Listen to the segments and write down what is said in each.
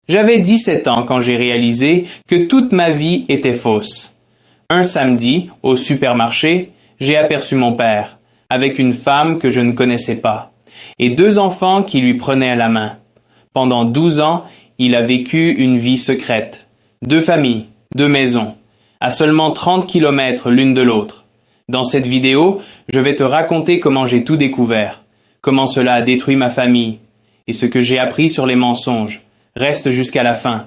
J'avais 17 ans quand j'ai réalisé que toute ma vie était fausse. Un samedi, au supermarché, j'ai aperçu mon père, avec une femme que je ne connaissais pas, et 2 enfants qui lui prenaient la main. Pendant 12 ans, il a vécu une vie secrète. 2 familles, 2 maisons, à seulement 30 kilomètres l'une de l'autre. Dans cette vidéo, je vais te raconter comment j'ai tout découvert, comment cela a détruit ma famille, et ce que j'ai appris sur les mensonges. Reste jusqu'à la fin.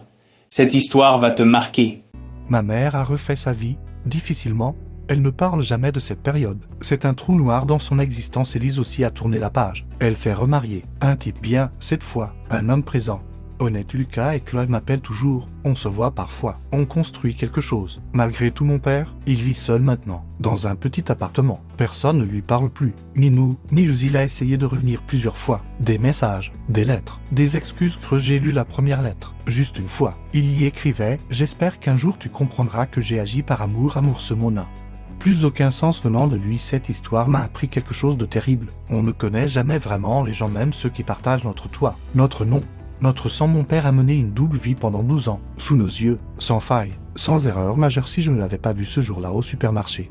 Cette histoire va te marquer. Ma mère a refait sa vie, difficilement. Elle ne parle jamais de cette période. C'est un trou noir dans son existence et Lise aussi a tourné la page. Elle s'est remariée. Un type bien, cette fois. Un homme présent. Honnête, Lucas et Chloé m'appellent toujours. On se voit parfois. On construit quelque chose. Malgré tout, mon père, il vit seul maintenant. Dans un petit appartement. Personne ne lui parle plus. Ni nous, ni Lise. Il a essayé de revenir plusieurs fois. Des messages, des lettres, des excuses que j'ai lu la première lettre. Juste une fois. Il y écrivait « J'espère qu'un jour tu comprendras que j'ai agi par amour ce mot n'a plus aucun sens venant de lui. Cette histoire m'a appris quelque chose de terrible. On ne connaît jamais vraiment les gens, même ceux qui partagent notre toit, notre nom, notre sang. Mon père a mené une double vie pendant 12 ans, sous nos yeux, sans faille, sans erreur majeure. Si je ne l'avais pas vu ce jour-là au supermarché.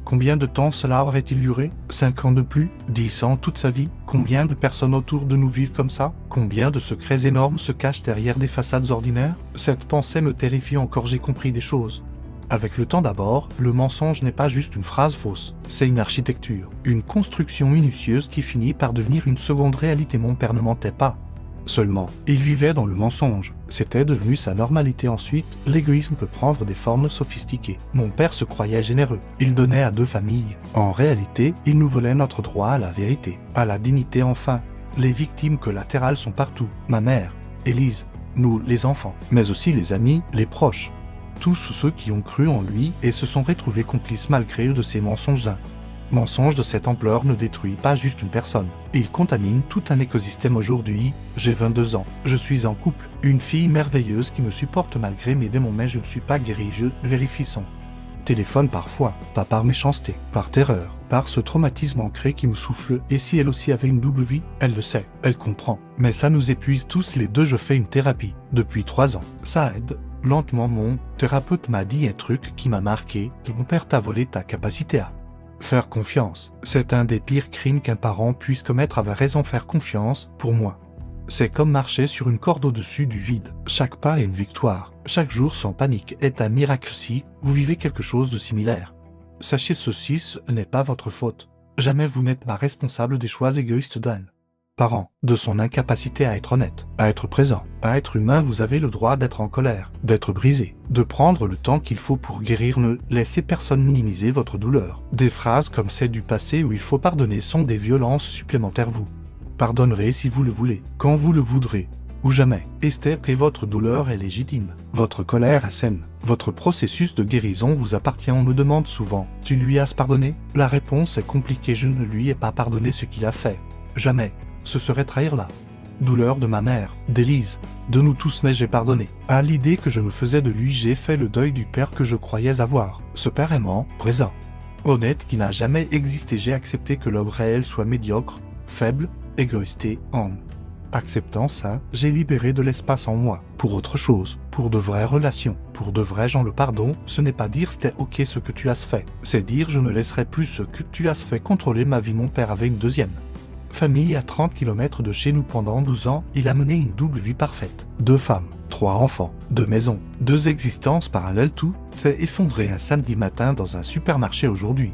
Combien de temps cela aurait-il duré? 5 ans de plus? 10 ans, toute sa vie? Combien de personnes autour de nous vivent comme ça? Combien de secrets énormes se cachent derrière des façades ordinaires? Cette pensée me terrifie encore. J'ai compris des choses. Avec le temps d'abord, le mensonge n'est pas juste une phrase fausse, c'est une architecture, une construction minutieuse qui finit par devenir une seconde réalité. Mon père ne mentait pas. Seulement, il vivait dans le mensonge. C'était devenu sa normalité. Ensuite, l'égoïsme peut prendre des formes sophistiquées. Mon père se croyait généreux. Il donnait à 2 familles. En réalité, il nous volait notre droit à la vérité, à la dignité. Enfin, les victimes collatérales sont partout. Ma mère, Élise, nous, les enfants, mais aussi les amis, les proches. Tous ceux qui ont cru en lui et se sont retrouvés complices malgré eux de ces mensonges. Un mensonge de cette ampleur ne détruit pas juste une personne. Il contamine tout un écosystème. Aujourd'hui, j'ai 22 ans. Je suis en couple. Une fille merveilleuse qui me supporte malgré mes démons, mais je ne suis pas guéri. Je vérifie son téléphone parfois, pas par méchanceté, par terreur, par ce traumatisme ancré qui me souffle. Et si elle aussi avait une double vie? Elle le sait, elle comprend. Mais ça nous épuise tous les deux. Je fais une thérapie depuis 3 ans. Ça aide. Lentement, mon thérapeute m'a dit un truc qui m'a marqué. Mon père t'a volé ta capacité à faire confiance. C'est un des pires crimes qu'un parent puisse commettre. Avait raison. Faire confiance, pour moi, c'est comme marcher sur une corde au-dessus du vide. Chaque pas est une victoire. Chaque jour sans panique est un miracle. Si vous vivez quelque chose de similaire, sachez ceci, ce n'est pas votre faute. Jamais vous n'êtes pas responsable des choix égoïstes d'un parent, de son incapacité à être honnête, à être présent, à être humain. Vous avez le droit d'être en colère, d'être brisé, de prendre le temps qu'il faut pour guérir. Ne laissez personne minimiser votre douleur. Des phrases comme c'est du passé où il faut pardonner sont des violences supplémentaires. Vous pardonnerez si vous le voulez, quand vous le voudrez, ou jamais. Esther, que votre douleur est légitime, votre colère est saine, votre processus de guérison vous appartient. On me demande souvent, tu lui as pardonné? La réponse est compliquée. Je ne lui ai pas pardonné ce qu'il a fait. Jamais. Ce serait trahir la douleur de ma mère, d'Élise, de nous tous, mais j'ai pardonné. À l'idée que je me faisais de lui, j'ai fait le deuil du père que je croyais avoir. Ce père aimant, présent, honnête, qui n'a jamais existé. J'ai accepté que l'homme réel soit médiocre, faible, égoïste. En acceptant ça, j'ai libéré de l'espace en moi, pour autre chose, pour de vraies relations, pour de vrais gens. Le pardon, ce n'est pas dire c'était ok ce que tu as fait, c'est dire je ne laisserai plus ce que tu as fait contrôler ma vie. Mon père avait une deuxième famille à 30 km de chez nous pendant 12 ans. Il a mené une double vie parfaite. 2 femmes, 3 enfants, 2 maisons, 2 existences parallèles. Tout s'est effondré un samedi matin dans un supermarché. Aujourd'hui,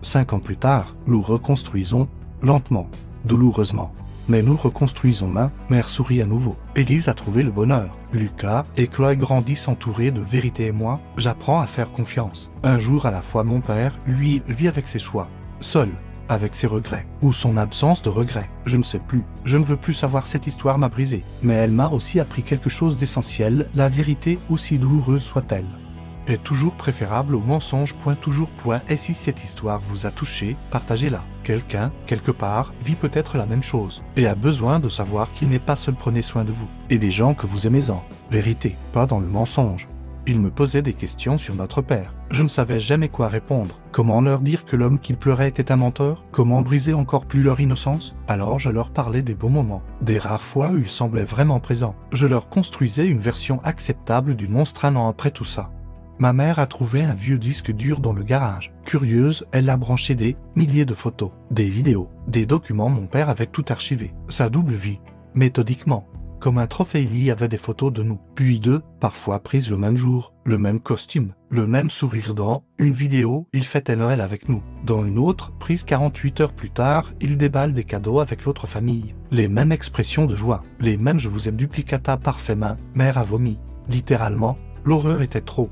5 ans plus tard, nous reconstruisons, lentement, douloureusement. Mais nous reconstruisons. Ma mère sourit à nouveau. Élise a trouvé le bonheur. Lucas et Chloé grandissent entourés de vérité et moi, j'apprends à faire confiance. Un jour à la fois. Mon père, lui, vit avec ses choix, seul, avec ses regrets, ou son absence de regrets. Je ne sais plus. Je ne veux plus savoir. Cette histoire m'a brisé. Mais elle m'a aussi appris quelque chose d'essentiel. La vérité, aussi douloureuse soit-elle, est toujours préférable au mensonge. Toujours. Et si cette histoire vous a touché, partagez-la. Quelqu'un, quelque part, vit peut-être la même chose, et a besoin de savoir qu'il n'est pas seul. Prenez soin de vous, et des gens que vous aimez en vérité, pas dans le mensonge. Ils me posaient des questions sur notre père. Je ne savais jamais quoi répondre. Comment leur dire que l'homme qu'ils pleuraient était un menteur? Comment briser encore plus leur innocence? Alors je leur parlais des bons moments, des rares fois où ils semblaient vraiment présents. Je leur construisais une version acceptable du monstre un an après tout ça. Ma mère a trouvé un vieux disque dur dans le garage. Curieuse, elle a branché des milliers de photos, des vidéos, des documents. Mon père avait tout archivé. Sa double vie. Méthodiquement. Comme un trophée, il y avait des photos de nous. Puis deux, parfois prises le même jour, le même costume, le même sourire dans une vidéo, il fêtait Noël avec nous. Dans une autre, prise 48 heures plus tard, il déballe des cadeaux avec l'autre famille. Les mêmes expressions de joie, les mêmes je vous aime duplicata parfait main, mère a vomi. Littéralement, l'horreur était trop.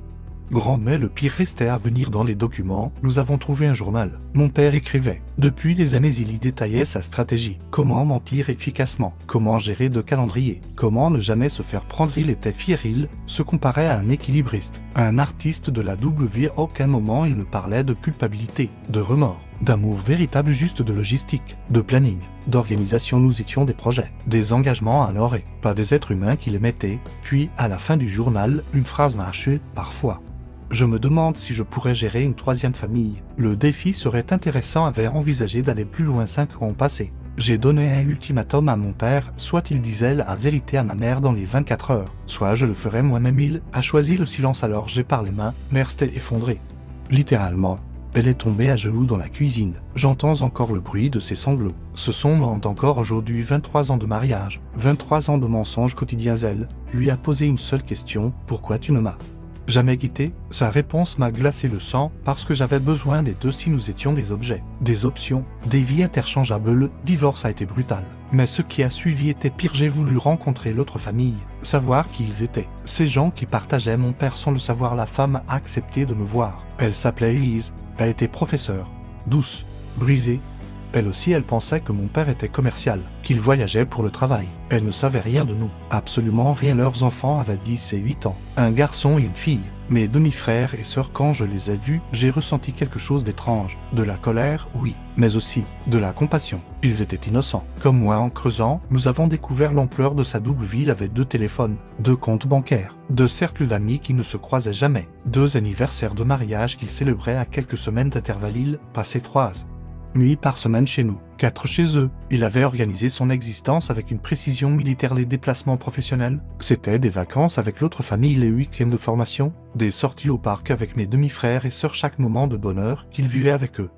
Grand, mais le pire restait à venir dans les documents. Nous avons trouvé un journal. Mon père écrivait. Depuis des années, il y détaillait sa stratégie. Comment mentir efficacement. Comment gérer de calendrier. Comment ne jamais se faire prendre. Il était fier. Il se comparait à un équilibriste. Un artiste de la double vie. À aucun moment il ne parlait de culpabilité, de remords, d'amour véritable, juste de logistique, de planning, d'organisation. Nous étions des projets, des engagements à honorer, pas des êtres humains qui les mettaient. Puis, à la fin du journal, une phrase mâchée, parfois. Je me demande si je pourrais gérer une troisième famille. Le défi serait intéressant. Avait envisagé d'aller plus loin. 5 ans passés. J'ai donné un ultimatum à mon père, soit il disait la vérité à ma mère dans les 24 heures, soit je le ferais moi-même. Il a choisi le silence. Alors j'ai par les mains. Mère s'était effondrée. Littéralement. Elle est tombée à genoux dans la cuisine. J'entends encore le bruit de ses sanglots. Ce son ment encore aujourd'hui. 23 ans de mariage, 23 ans de mensonges quotidiens. Elle lui a posé une seule question. Pourquoi tu ne m'as jamais quitté? Sa réponse m'a glacé le sang parce que j'avais besoin des deux. Si nous étions des objets, des options, des vies interchangeables, le divorce a été brutal. Mais ce qui a suivi était pire. J'ai voulu rencontrer l'autre famille, savoir qui ils étaient. Ces gens qui partageaient mon père sans le savoir. La femme a accepté de me voir. Elle s'appelait Elise, a été professeure, douce, brisée. Elle aussi, elle pensait que mon père était commercial, qu'il voyageait pour le travail. Elle ne savait rien de nous, absolument rien. Leurs enfants avaient 10 et 8 ans, un garçon et une fille. Mes demi-frères et sœurs, quand je les ai vus, j'ai ressenti quelque chose d'étrange. De la colère, oui, mais aussi de la compassion. Ils étaient innocents. Comme moi, en creusant, nous avons découvert l'ampleur de sa double vie. Il avait 2 téléphones, 2 comptes bancaires, 2 cercles d'amis qui ne se croisaient jamais, 2 anniversaires de mariage qu'il célébrait à quelques semaines d'intervalle. Il passait 3 nuits par semaine chez nous, 4 chez eux. Il avait organisé son existence avec une précision militaire. Les déplacements professionnels, c'était des vacances avec l'autre famille, les week-ends de formation, des sorties au parc avec mes demi-frères et sœurs. Chaque moment de bonheur qu'il vivait avec eux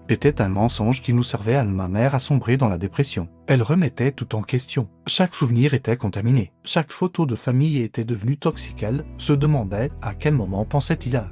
était un mensonge qui nous servait à ma mère à sombrer dans la dépression. Elle remettait tout en question. Chaque souvenir était contaminé. Chaque photo de famille était devenue toxique. Elle se demandait à quel moment pensait-il à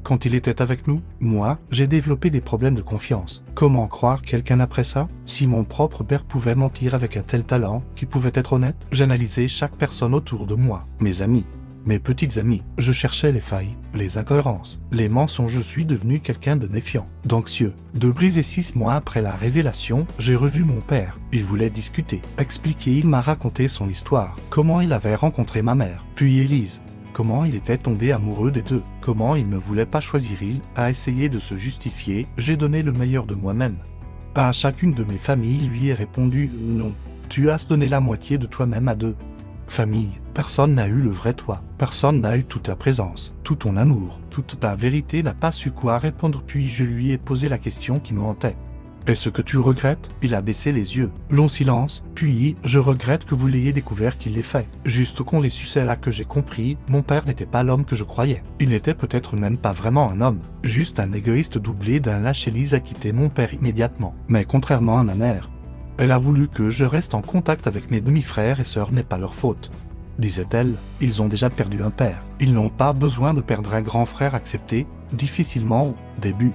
quand il était avec nous. Moi, j'ai développé des problèmes de confiance. Comment croire quelqu'un après ça? Si mon propre père pouvait mentir avec un tel talent, qui pouvait être honnête? J'analysais chaque personne autour de moi, mes amis, mes petites amies. Je cherchais les failles, les incohérences, les mensonges. Je suis devenu quelqu'un de méfiant, d'anxieux, de brisé. 6 mois après la révélation, j'ai revu mon père. Il voulait discuter, expliquer. Il m'a raconté son histoire, comment il avait rencontré ma mère, puis Élise. Comment il était tombé amoureux des deux. Comment il ne voulait pas choisir. Il a essayé de se justifier. J'ai donné le meilleur de moi-même. À chacune de mes familles, il lui ai répondu « Non, tu as donné la moitié de toi-même à 2 familles. Personne n'a eu le vrai toi. Personne n'a eu toute ta présence, tout ton amour, toute ta vérité. » N'a pas su quoi répondre. Puis je lui ai posé la question qui me hantait. Est-ce que tu regrettes? Il a baissé les yeux. Long silence, puis je regrette que vous l'ayez découvert qu'il l'ait fait. Juste qu'on les su, c'est là que j'ai compris, mon père n'était pas l'homme que je croyais. Il n'était peut-être même pas vraiment un homme, juste un égoïste doublé d'un lâche. Élise a quitté mon père immédiatement. Mais contrairement à ma mère, elle a voulu que je reste en contact avec mes demi-frères et sœurs. N'est pas leur faute, disait-elle, ils ont déjà perdu un père. Ils n'ont pas besoin de perdre un grand frère. Accepté, difficilement au début.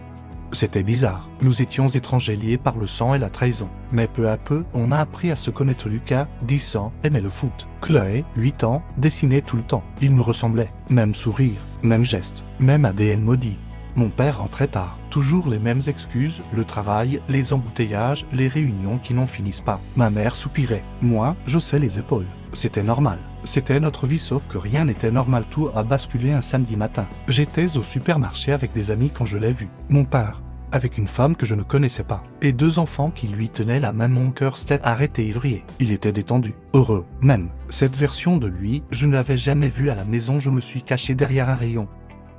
C'était bizarre. Nous étions étrangers liés par le sang et la trahison. Mais peu à peu, on a appris à se connaître. Lucas, 10 ans, aimait le foot. Chloé, 8 ans, dessinait tout le temps. Il me ressemblait. Même sourire, même geste, même ADN maudit. Mon père rentrait tard. Toujours les mêmes excuses, le travail, les embouteillages, les réunions qui n'en finissent pas. Ma mère soupirait. Moi, j'haussais les épaules. C'était normal. C'était notre vie, sauf que rien n'était normal. Tout a basculé un samedi matin. J'étais au supermarché avec des amis quand je l'ai vu. Mon père avec une femme que je ne connaissais pas, et 2 enfants qui lui tenaient la main. Mon cœur s'était arrêté et vrillé. Il était détendu, heureux, même. Cette version de lui, je ne l'avais jamais vue à la maison. Je me suis caché derrière un rayon,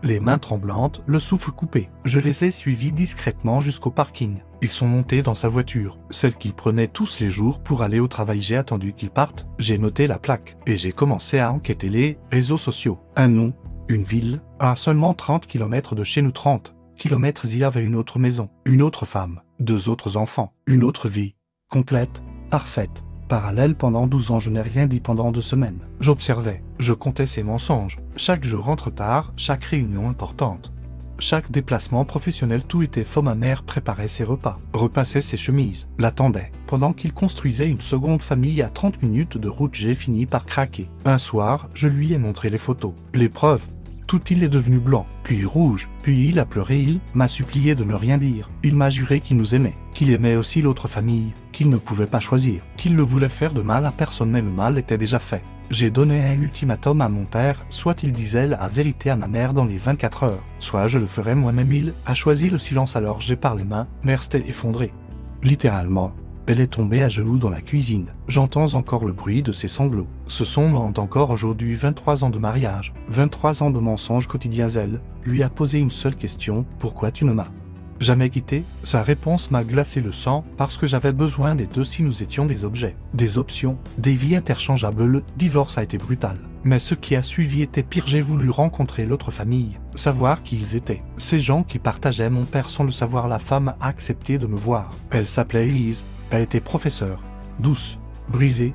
les mains tremblantes, le souffle coupé. Je les ai suivis discrètement jusqu'au parking. Ils sont montés dans sa voiture, celle qu'ils prenaient tous les jours pour aller au travail. J'ai attendu qu'ils partent, j'ai noté la plaque, et j'ai commencé à enquêter les réseaux sociaux. Un nom, une ville, à seulement 30 km de chez nous. 30 km, il y avait une autre maison, une autre femme, 2 autres enfants, une autre vie, complète, parfaite. Parallèle. Pendant 12 ans, je n'ai rien dit. Pendant 2 semaines, j'observais, je comptais ses mensonges. Chaque jour rentre tard, chaque réunion importante, chaque déplacement professionnel, tout était faux. Ma mère préparait ses repas, repassait ses chemises, l'attendait, pendant qu'il construisait une seconde famille à 30 minutes de route. J'ai fini par craquer. Un soir, je lui ai montré les photos, les preuves. Tout il est devenu blanc, puis rouge, puis il a pleuré. Il m'a supplié de ne rien dire. Il m'a juré qu'il nous aimait, qu'il aimait aussi l'autre famille, qu'il ne pouvait pas choisir, qu'il ne voulait faire de mal à personne, mais le mal était déjà fait. J'ai donné un ultimatum à mon père, soit il disait la vérité à ma mère dans les 24 heures, soit je le ferais moi-même. Il a choisi le silence. Alors j'ai parlé. Ma mère s'était effondrée. Littéralement. Elle est tombée à genoux dans la cuisine. J'entends encore le bruit de ses sanglots. Ce son ment encore aujourd'hui. 23 ans de mariage, 23 ans de mensonges quotidiens. Elle lui a posé une seule question: pourquoi tu ne m'as jamais quitté? Sa réponse m'a glacé le sang, parce que j'avais besoin des 2. Si nous étions des objets, des options, des vies interchangeables, le divorce a été brutal. Mais ce qui a suivi était pire. J'ai voulu rencontrer l'autre famille, savoir qui ils étaient. Ces gens qui partageaient mon père sans le savoir. La femme a accepté de me voir. Elle s'appelait Elise. Elle était professeure, douce, brisée.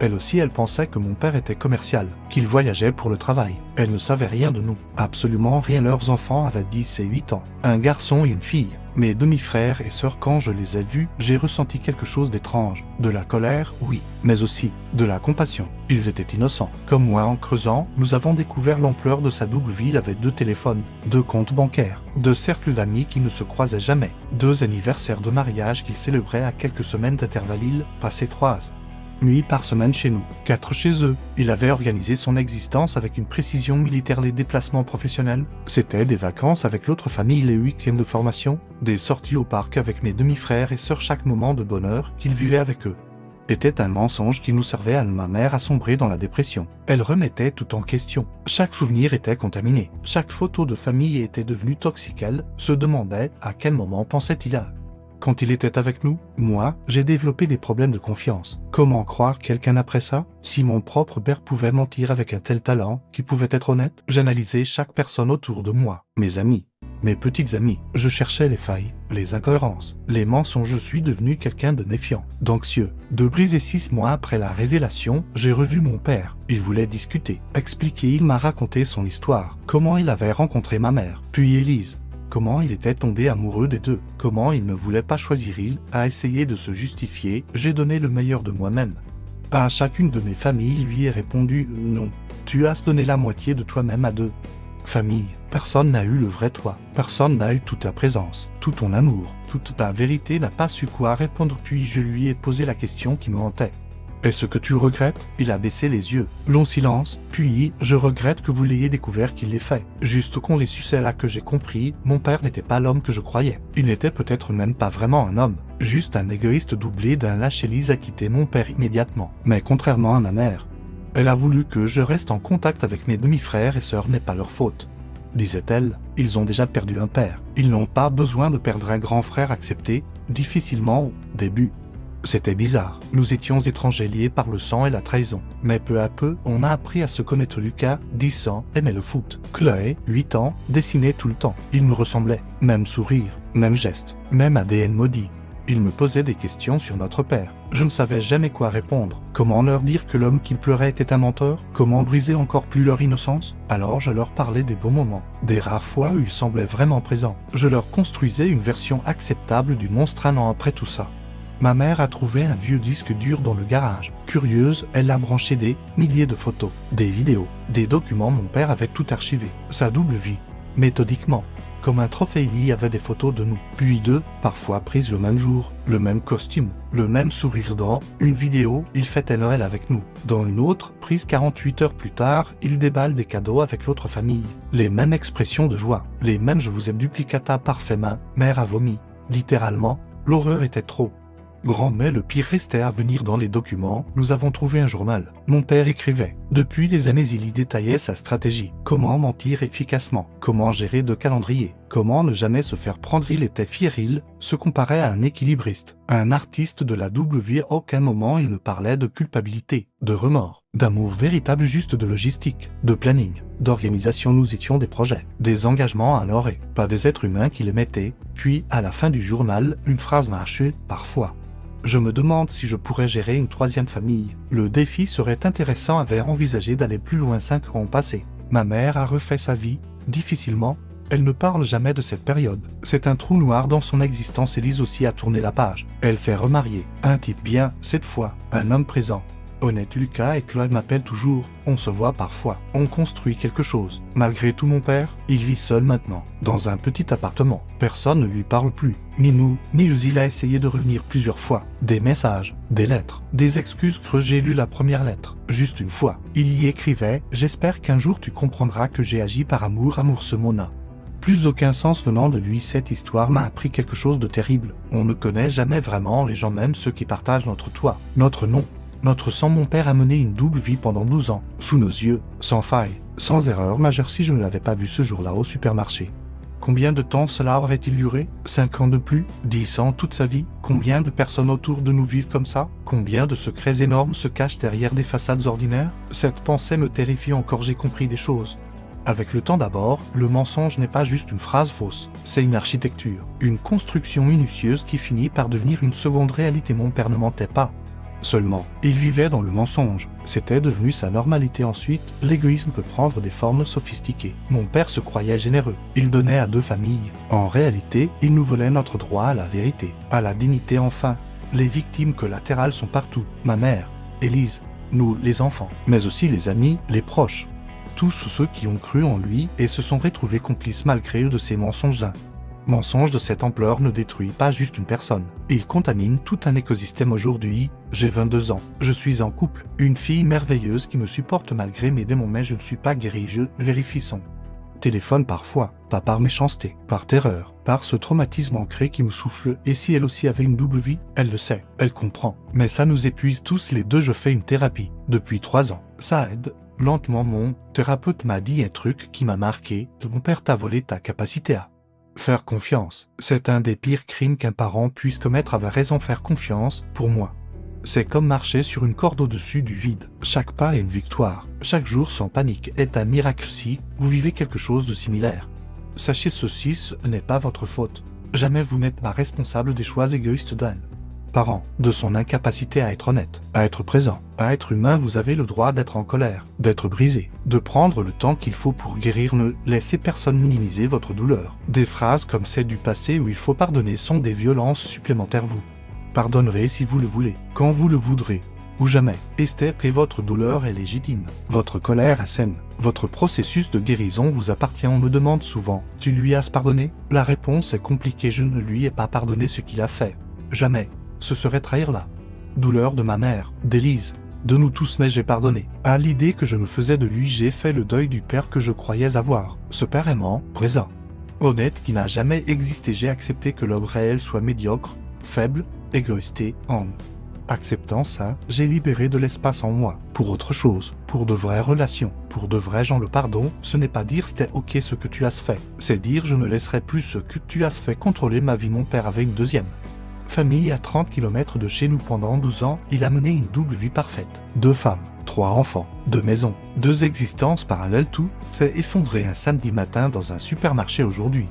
Elle aussi, elle pensait que mon père était commercial, qu'il voyageait pour le travail. Elle ne savait rien de nous, absolument rien. Leurs enfants avaient 10 et 8 ans, un garçon et une fille. Mes demi-frères et sœurs, quand je les ai vus, j'ai ressenti quelque chose d'étrange. De la colère, oui, mais aussi de la compassion. Ils étaient innocents. Comme moi. En creusant, nous avons découvert l'ampleur de sa double vie. Il avait 2 téléphones, 2 comptes bancaires, 2 cercles d'amis qui ne se croisaient jamais, 2 anniversaires de mariage qu'il célébrait à quelques semaines d'intervalle. Il passait 3 nuits par semaine chez nous, 4 chez eux. Il avait organisé son existence avec une précision militaire. Les déplacements professionnels, c'était des vacances avec l'autre famille, les week-ends de formation, des sorties au parc avec mes demi-frères et sœurs. Chaque moment de bonheur qu'il vivait avec eux était un mensonge qui nous servait à ma mère à sombrer dans la dépression. Elle remettait tout en question. Chaque souvenir était contaminé. Chaque photo de famille était devenue toxique. Elle se demandait à quel moment pensait-il à quand il était avec nous. Moi, j'ai développé des problèmes de confiance. Comment croire quelqu'un après ça? Si mon propre père pouvait mentir avec un tel talent, qui pouvait être honnête? J'analysais chaque personne autour de moi, mes amis, mes petites amies. Je cherchais les failles, les incohérences, les mensonges. Je suis devenu quelqu'un de méfiant, d'anxieux, de brisé. 6 mois après la révélation, j'ai revu mon père. Il voulait discuter, expliquer. Il m'a raconté son histoire, comment il avait rencontré ma mère, puis Élise. Comment il était tombé amoureux des 2, comment il ne voulait pas choisir. Il a essayé de se justifier. J'ai donné le meilleur de moi-même. À chacune de mes familles, il lui ai répondu: non, tu as donné la moitié de toi-même à 2 familles. Personne n'a eu le vrai toi. Personne n'a eu toute ta présence, tout ton amour, toute ta vérité. N'a pas su quoi répondre. Puis je lui ai posé la question qui me hantait: est-ce que tu regrettes? Il a baissé les yeux. Long silence, puis: je regrette que vous l'ayez découvert qu'il l'ait fait. Juste qu'on les su. C'est là que j'ai compris, mon père n'était pas l'homme que je croyais. Il n'était peut-être même pas vraiment un homme, juste un égoïste doublé d'un lâche. Élise a quitté mon père immédiatement. Mais contrairement à ma mère, elle a voulu que je reste en contact avec mes demi-frères et sœurs. N'est pas leur faute, disait-elle. Ils ont déjà perdu un père. Ils n'ont pas besoin de perdre un grand frère. Accepté difficilement au début. C'était bizarre. Nous étions étrangers, liés par le sang et la trahison. Mais peu à peu, on a appris à se connaître. Lucas, 10 ans, aimait le foot. Chloé, 8 ans, dessinait tout le temps. Il me ressemblait. Même sourire, même geste, même ADN maudit. Il me posait des questions sur notre père. Je ne savais jamais quoi répondre. Comment leur dire que l'homme qu'ils pleuraient était un menteur? Comment briser encore plus leur innocence? Alors je leur parlais des bons moments, des rares fois où il semblait vraiment présent. Je leur construisais une version acceptable du monstre. 1 an après tout ça, ma mère a trouvé un vieux disque dur dans le garage. Curieuse, elle a branché des milliers de photos, des vidéos, des documents. Mon père avait tout archivé. Sa double vie, méthodiquement. Comme un trophée, il y avait des photos de nous, puis deux, parfois prises le même jour, le même costume, le même sourire dans une vidéo, il fêtait Noël avec nous. Dans une autre, prise 48 heures plus tard, il déballe des cadeaux avec l'autre famille. Les mêmes expressions de joie, les mêmes je vous aime duplicata parfait main, mère a vomi. Littéralement, l'horreur était trop. Grand, mais le pire restait à venir dans les documents. Nous avons trouvé un journal. Mon père écrivait. Depuis des années, il y détaillait sa stratégie. Comment mentir efficacement. Comment gérer de calendrier. Comment ne jamais se faire prendre. Il était fier, il se comparait à un équilibriste. À un artiste de la double vie. À aucun moment il ne parlait de culpabilité, de remords, d'amour véritable, juste de logistique, de planning, d'organisation. Nous étions des projets, des engagements à honorer, pas des êtres humains qui les mettaient. Puis, à la fin du journal, une phrase m'a haché, parfois. Je me demande si je pourrais gérer une troisième famille. Le défi serait intéressant. Avait envisagé d'aller plus loin. 5 ans passés. Ma mère a refait sa vie, difficilement. Elle ne parle jamais de cette période. C'est un trou noir dans son existence. Élise aussi a tourné la page. Elle s'est remariée. Un type bien, cette fois. Un homme présent. Honnête. Lucas et Chloé m'appellent toujours. On se voit parfois. On construit quelque chose. Malgré tout, mon père, il vit seul maintenant. Dans un petit appartement. Personne ne lui parle plus. Ni nous, ni eux. Il a essayé de revenir plusieurs fois. Des messages, des lettres, des excuses. J'ai lu la première lettre. Juste une fois. Il y écrivait « J'espère qu'un jour tu comprendras que j'ai agi par amour. Amour, ce mot n'a plus aucun sens venant de lui. Cette histoire m'a appris quelque chose de terrible. On ne connaît jamais vraiment les gens, même ceux qui partagent notre toit, notre nom, notre sang. Mon père a mené une double vie pendant 12 ans, sous nos yeux, sans faille, sans erreur majeure. Si je ne l'avais pas vu ce jour-là au supermarché. Combien de temps cela aurait-il duré? 5 ans de plus? 10 ans? Toute sa vie? Combien de personnes autour de nous vivent comme ça? Combien de secrets énormes se cachent derrière des façades ordinaires? Cette pensée me terrifie encore. J'ai compris des choses. Avec le temps d'abord, le mensonge n'est pas juste une phrase fausse, c'est une architecture, une construction minutieuse qui finit par devenir une seconde réalité. Mon père ne mentait pas. Seulement, il vivait dans le mensonge. C'était devenu sa normalité. Ensuite, l'égoïsme peut prendre des formes sophistiquées. Mon père se croyait généreux. Il donnait à 2 familles. En réalité, il nous volait notre droit à la vérité, à la dignité. Enfin, les victimes collatérales sont partout. Ma mère, Élise, nous, les enfants, mais aussi les amis, les proches. Tous ceux qui ont cru en lui et se sont retrouvés complices malgré eux de ces mensonges. Mensonge de cette ampleur ne détruit pas juste une personne. Il contamine tout un écosystème. Aujourd'hui, j'ai 22 ans. Je suis en couple. Une fille merveilleuse qui me supporte malgré mes démons, mais je ne suis pas guéri. Je vérifie son téléphone parfois, pas par méchanceté, par terreur, par ce traumatisme ancré qui me souffle. Et si elle aussi avait une double vie, elle le sait, elle comprend. Mais ça nous épuise tous les deux. Je fais une thérapie depuis 3 ans. Ça aide. Lentement, mon thérapeute m'a dit un truc qui m'a marqué. Mon père t'a volé ta capacité à faire confiance. C'est un des pires crimes qu'un parent puisse commettre. Avait raison. Faire confiance, pour moi, c'est comme marcher sur une corde au-dessus du vide. Chaque pas est une victoire. Chaque jour sans panique est un miracle. Si vous vivez quelque chose de similaire, sachez ceci, ce n'est pas votre faute. Jamais vous n'êtes pas responsable des choix égoïstes d'un parent, de son incapacité à être honnête, à être présent, à être humain. Vous avez le droit d'être en colère, d'être brisé, de prendre le temps qu'il faut pour guérir. Ne laissez personne minimiser votre douleur. Des phrases comme celle du passé où il faut pardonner sont des violences supplémentaires. Vous pardonnerez si vous le voulez, quand vous le voudrez, ou jamais. Esther, que votre douleur est légitime, votre colère est saine, votre processus de guérison vous appartient. On me demande souvent, tu lui as pardonné? La réponse est compliquée. Je ne lui ai pas pardonné ce qu'il a fait. Jamais. Ce serait trahir la douleur de ma mère, d'Élise, de nous tous, mais j'ai pardonné. À l'idée que je me faisais de lui, j'ai fait le deuil du père que je croyais avoir. Ce père aimant, présent, honnête, qui n'a jamais existé. J'ai accepté que l'homme réel soit médiocre, faible, égoïste. En acceptant ça, j'ai libéré de l'espace en moi, pour autre chose, pour de vraies relations, pour de vrais gens. Le pardon, ce n'est pas dire c'était ok ce que tu as fait, c'est dire je ne laisserai plus ce que tu as fait contrôler ma vie. Mon père avait une deuxième famille à 30 km de chez nous pendant 12 ans. Il a mené une double vie parfaite. 2 femmes, 3 enfants, 2 maisons, 2 existences parallèles. Tout s'est effondré un samedi matin dans un supermarché. Aujourd'hui,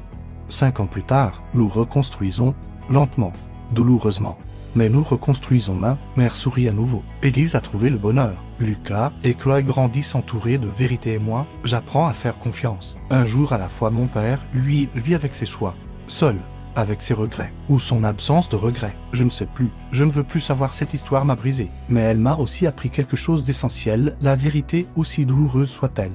5 ans plus tard, nous reconstruisons, lentement, douloureusement. Mais nous reconstruisons. Ma mère sourit à nouveau. Élise a trouvé le bonheur. Lucas et Chloé grandissent entourés de vérité. Et moi, j'apprends à faire confiance. Un jour à la fois. Mon père, lui, vit avec ses choix, seul, avec ses regrets, ou son absence de regrets. Je ne sais plus. Je ne veux plus savoir. Cette histoire m'a brisé. Mais elle m'a aussi appris quelque chose d'essentiel. La vérité, aussi douloureuse soit-elle,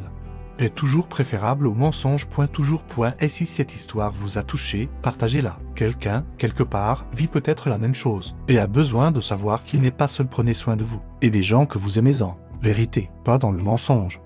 est toujours préférable au mensonge. Toujours. Et si cette histoire vous a touché, partagez-la. Quelqu'un, quelque part, vit peut-être la même chose et a besoin de savoir qu'il n'est pas seul. Prenez soin de vous et des gens que vous aimez en vérité, pas dans le mensonge.